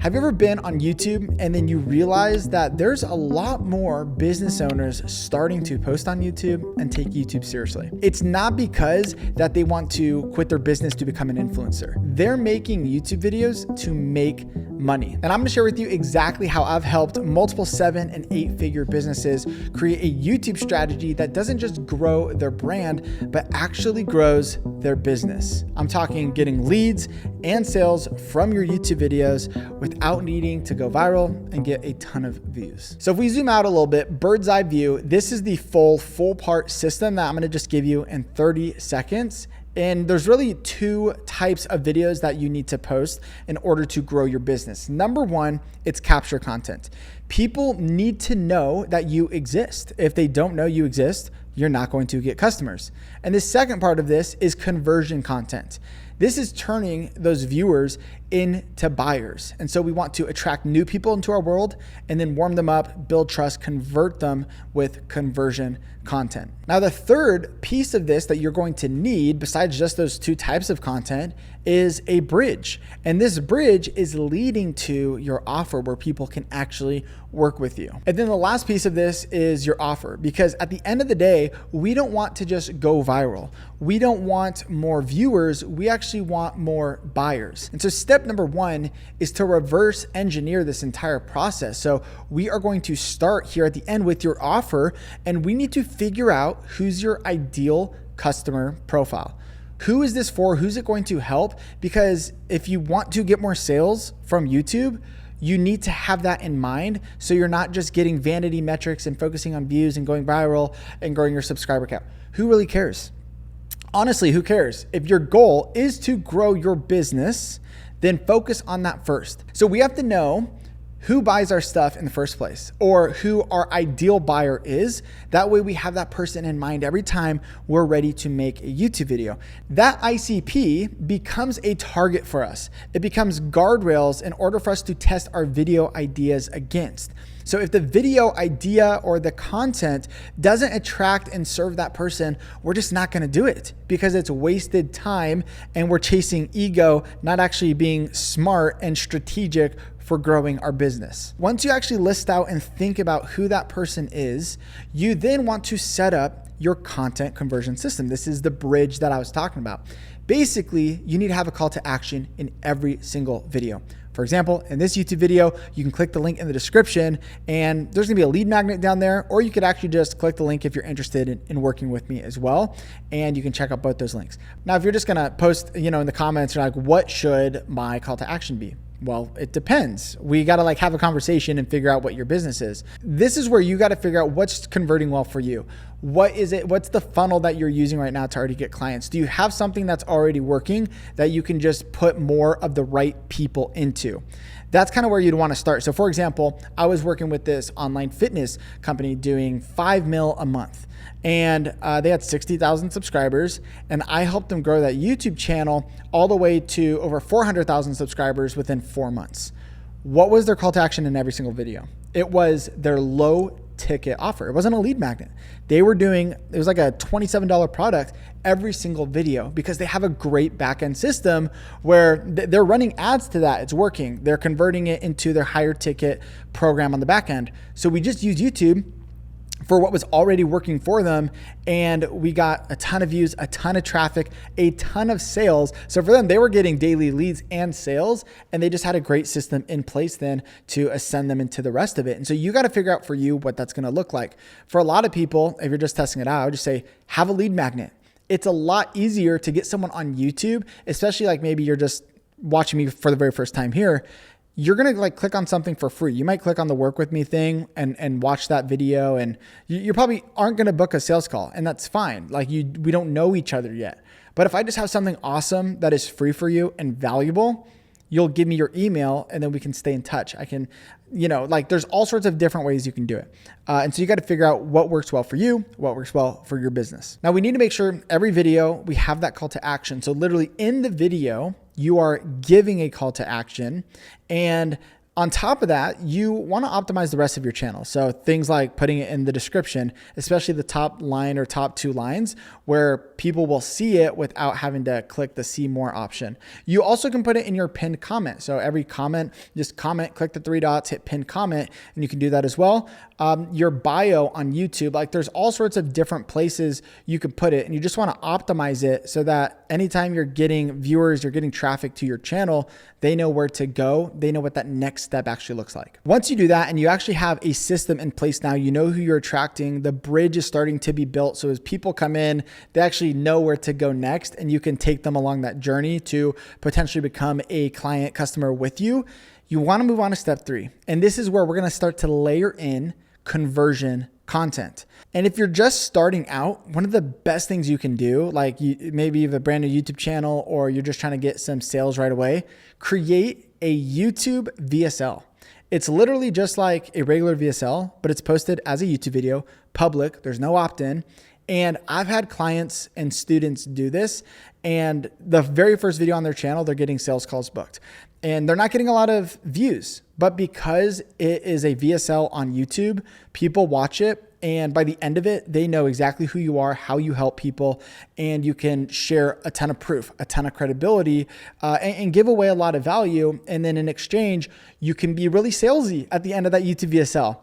Have you ever been on YouTube and then you realize that there's a lot more business owners starting to post on YouTube and take YouTube seriously? It's not because that they want to quit their business to become an influencer. They're making YouTube videos to make money. And I'm gonna share with you exactly how I've helped multiple 7- and 8-figure businesses create a YouTube strategy that doesn't just grow their brand, but actually grows their business. I'm talking getting leads and sales from your YouTube videos without needing to go viral and get a ton of views. So if we zoom out a little bit, bird's eye view, this is the full part system that I'm gonna just give you in 30 seconds. And there's really 2 types of videos that you need to post in order to grow your business. Number 1, it's capture content. People need to know that you exist. If they don't know you exist, you're not going to get customers. And the second part of this is conversion content. This is turning those viewers into buyers. And so we want to attract new people into our world and then warm them up, build trust, convert them with conversion content. Now, the third piece of this that you're going to need, besides just those 2 types of content, is a bridge. And this bridge is leading to your offer where people can actually work with you. And then the last piece of this is your offer, because at the end of the day, we don't want to just go viral. We don't want more viewers. We actually want more buyers. And so step number 1 is to reverse engineer this entire process. So we are going to start here at the end with your offer, and we need to figure out who's your ideal customer profile. Who is this for? Who's it going to help? Because if you want to get more sales from YouTube, you need to have that in mind. So you're not just getting vanity metrics and focusing on views and going viral and growing your subscriber count. Who really cares? Honestly, who cares? If your goal is to grow your business, then focus on that first. So we have to know who buys our stuff in the first place, or who our ideal buyer is. That way we have that person in mind every time we're ready to make a YouTube video. That ICP becomes a target for us. It becomes guardrails in order for us to test our video ideas against. So if the video idea or the content doesn't attract and serve that person, we're just not gonna do it because it's wasted time and we're chasing ego, not actually being smart and strategic for growing our business. Once you actually list out and think about who that person is, you then want to set up your content conversion system. This is the bridge that I was talking about. Basically, you need to have a call to action in every single video. For example, in this YouTube video, you can click the link in the description and there's gonna be a lead magnet down there, or you could actually just click the link if you're interested in working with me as well. And you can check out both those links. Now, if you're just gonna post, in the comments, you're like, what should my call to action be? Well, it depends. We got to have a conversation and figure out what your business is. This is where you got to figure out what's converting well for you. What is it? What's the funnel that you're using right now to already get clients? Do you have something that's already working that you can just put more of the right people into? That's kind of where you'd want to start. So for example, I was working with this online fitness company doing $5 million a month. And they had 60,000 subscribers, and I helped them grow that YouTube channel all the way to over 400,000 subscribers within 4 months. What was their call to action in every single video? It was their low ticket offer. It wasn't a lead magnet. It was like a $27 product every single video because they have a great backend system where they're running ads to that. It's working. They're converting it into their higher ticket program on the backend. So we just use YouTube for what was already working for them. And we got a ton of views, a ton of traffic, a ton of sales. So for them, they were getting daily leads and sales, and they just had a great system in place then to ascend them into the rest of it. And so you got to figure out for you what that's going to look like. For a lot of people, if you're just testing it out, I would just say, have a lead magnet. It's a lot easier to get someone on YouTube, especially maybe you're just watching me for the very first time here. You're going to click on something for free. You might click on the work with me thing and watch that video, and you probably aren't going to book a sales call, and that's fine. We don't know each other yet. But if I just have something awesome that is free for you and valuable, you'll give me your email and then we can stay in touch. I can, there's all sorts of different ways you can do it. And so you got to figure out what works well for you, what works well for your business. Now we need to make sure every video we have that call to action. So literally in the video, you are giving a call to action, and On top of that, you want to optimize the rest of your channel. So things like putting it in the description, especially the top line or top 2 lines where people will see it without having to click the see more option. You also can put it in your pinned comment. So every comment, just comment, click the 3 dots, hit pinned comment, and you can do that as well. Your bio on YouTube, like there's all sorts of different places you can put it, and you just want to optimize it so that anytime you're getting viewers, you're getting traffic to your channel, they know where to go. They know what that next step actually looks like. Once you do that and you actually have a system in place now, you know who you're attracting, the bridge is starting to be built. So as people come in, they actually know where to go next, and you can take them along that journey to potentially become a client customer with you. You want to move on to step 3. And this is where we're going to start to layer in conversion content. And if you're just starting out, one of the best things you can do, like maybe you have a brand new YouTube channel or you're just trying to get some sales right away, create a YouTube VSL. It's literally just like a regular VSL, but it's posted as a YouTube video, public. There's no opt-in. And I've had clients and students do this, and the very first video on their channel, they're getting sales calls booked. And they're not getting a lot of views, but because it is a VSL on YouTube, people watch it. And by the end of it, they know exactly who you are, how you help people, and you can share a ton of proof, a ton of credibility, and give away a lot of value. And then in exchange, you can be really salesy at the end of that YouTube VSL.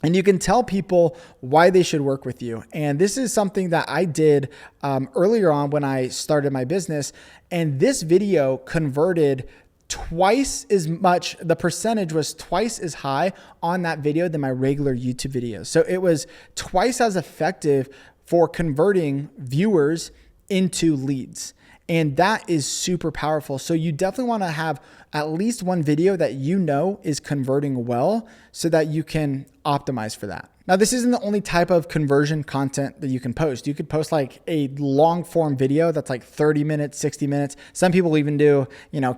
And you can tell people why they should work with you. And this is something that I did earlier on when I started my business. And this video converted twice as much. The percentage was twice as high on that video than my regular YouTube videos. So it was twice as effective for converting viewers into leads. And that is super powerful. So you definitely want to have at least one video that you know is converting well so that you can optimize for that. Now, this isn't the only type of conversion content that you can post. You could post like a long form video that's like 30 minutes, 60 minutes. Some people even do,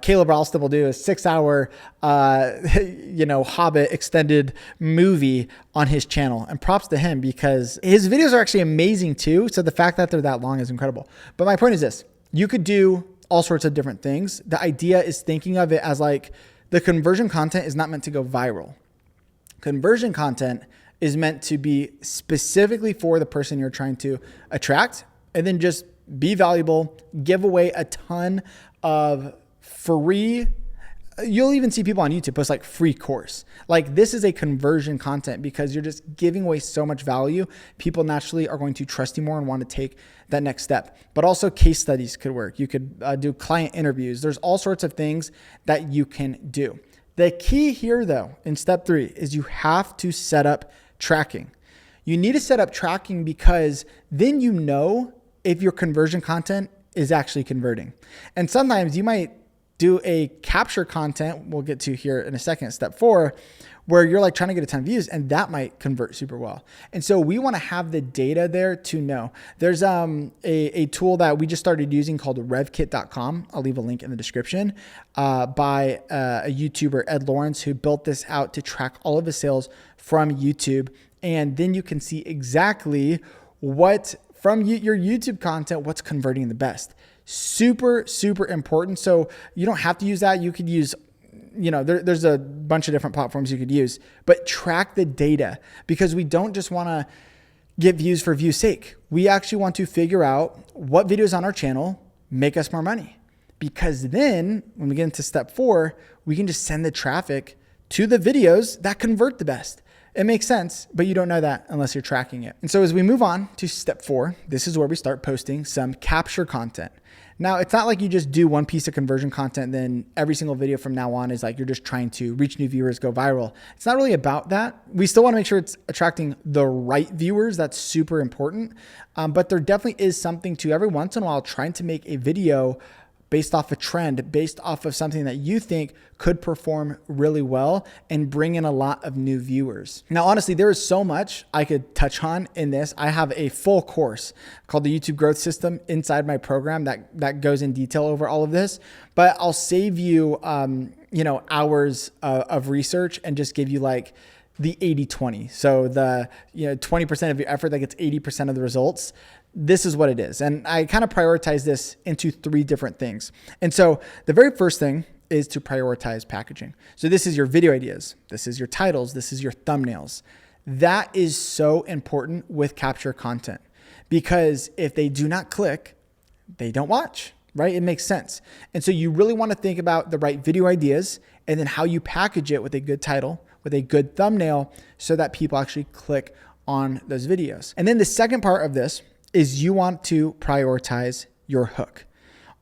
Caleb Ralston will do a 6-hour, Hobbit extended movie on his channel. And props to him because his videos are actually amazing too. So the fact that they're that long is incredible. But my point is this. You could do all sorts of different things. The idea is thinking of it as like the conversion content is not meant to go viral. Conversion content is meant to be specifically for the person you're trying to attract, and then just be valuable, give away a ton of free. You'll even see people on YouTube post like free course. Like this is a conversion content because you're just giving away so much value. People naturally are going to trust you more and want to take that next step. But also case studies could work. You could do client interviews. There's all sorts of things that you can do. The key here though, in step 3 is you have to set up tracking. You need to set up tracking because then you know if your conversion content is actually converting. And sometimes you might do a capture content, we'll get to here in a second, step 4, where you're like trying to get a ton of views and that might convert super well. And so we want to have the data there to know. There's a tool that we just started using called revkit.com. I'll leave a link in the description by a YouTuber, Ed Lawrence, who built this out to track all of his sales from YouTube. And then you can see exactly what from your YouTube content, what's converting the best. Super, super important. So you don't have to use that. You could use, there's a bunch of different platforms you could use, but track the data because we don't just want to get views for view's sake. We actually want to figure out what videos on our channel make us more money, because then when we get into step 4, we can just send the traffic to the videos that convert the best. It makes sense, but you don't know that unless you're tracking it. And so as we move on to step 4, this is where we start posting some capture content. Now, it's not like you just do one piece of conversion content, then every single video from now on is like you're just trying to reach new viewers, go viral. It's not really about that. We still want to make sure it's attracting the right viewers. That's super important. But there definitely is something to every once in a while trying to make a video based off a trend, based off of something that you think could perform really well and bring in a lot of new viewers. Now, honestly, there is so much I could touch on in this. I have a full course called the YouTube Growth System inside my program that goes in detail over all of this, but I'll save you, hours of research and just give you like the 80-20. So the 20% of your effort that gets 80% of the results. This is what it is. And I kind of prioritize this into 3 different things. And so the very first thing is to prioritize packaging. So this is your video ideas. This is your titles. This is your thumbnails. That is so important with capture content, because if they do not click, they don't watch, right? It makes sense. And so you really want to think about the right video ideas and then how you package it with a good title, with a good thumbnail, so that people actually click on those videos. And then the second part of this is you want to prioritize your hook.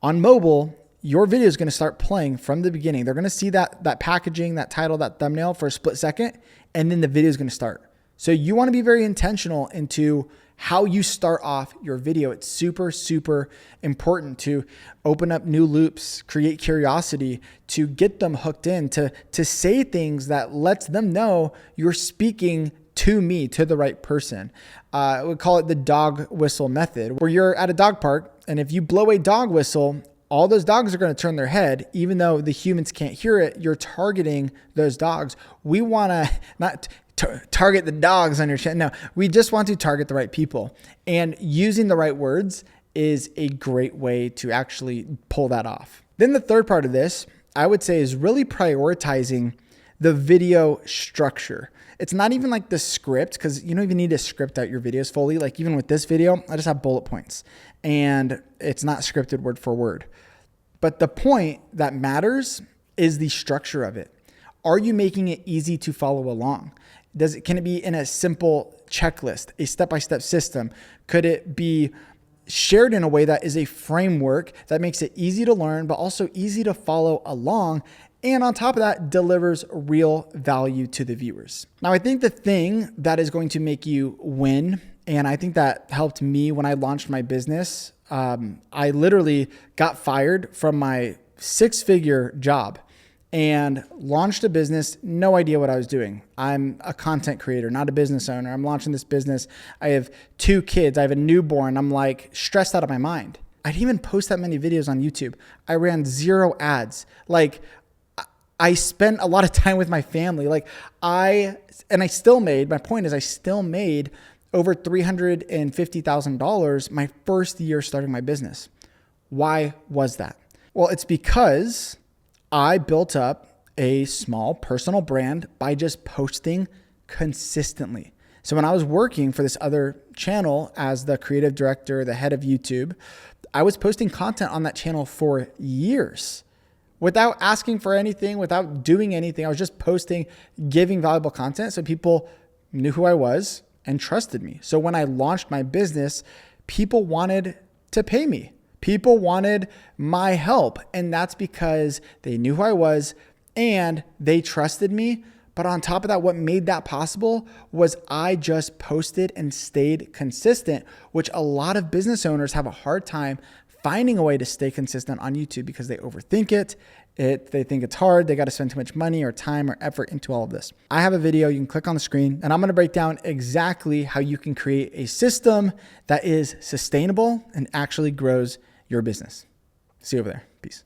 On mobile, your video is going to start playing from the beginning. They're going to see that packaging, that title, that thumbnail for a split second, and then the video is going to start. So you want to be very intentional into how you start off your video. It's super, super important to open up new loops, create curiosity, to get them hooked in, to say things that lets them know you're speaking to me, to the right person. We call it the dog whistle method, where you're at a dog park, and if you blow a dog whistle, all those dogs are going to turn their head, even though the humans can't hear it. You're targeting those dogs. We want to not target the dogs on your channel. No, we just want to target the right people. And using the right words is a great way to actually pull that off. Then the third part of this, I would say, is really prioritizing the video structure. It's not even like the script, because you don't even need to script out your videos fully. Like even with this video, I just have bullet points and it's not scripted word for word. But the point that matters is the structure of it. Are you making it easy to follow along? Can it be in a simple checklist, a step-by-step system? Could it be shared in a way that is a framework that makes it easy to learn, but also easy to follow along? And on top of that, delivers real value to the viewers. Now, I think the thing that is going to make you win, and I think that helped me when I launched my business, I literally got fired from my 6-figure job and launched a business, no idea what I was doing. I'm a content creator, not a business owner. I'm launching this business. I have 2 kids. I have a newborn. I'm like stressed out of my mind. I didn't even post that many videos on YouTube. I ran 0 ads. Like, I spent a lot of time with my family. My point is I still made over $350,000 my first year starting my business. Why was that? Well, it's because I built up a small personal brand by just posting consistently. So when I was working for this other channel as the creative director, the head of YouTube, I was posting content on that channel for years without asking for anything, without doing anything. I was just posting, giving valuable content so people knew who I was and trusted me. So when I launched my business, people wanted to pay me. People wanted my help. And that's because they knew who I was and they trusted me. But on top of that, what made that possible was I just posted and stayed consistent, which a lot of business owners have a hard time finding a way to stay consistent on YouTube because they overthink it. They think it's hard. They got to spend too much money or time or effort into all of this. I have a video. You can click on the screen and I'm going to break down exactly how you can create a system that is sustainable and actually grows your business. See you over there. Peace.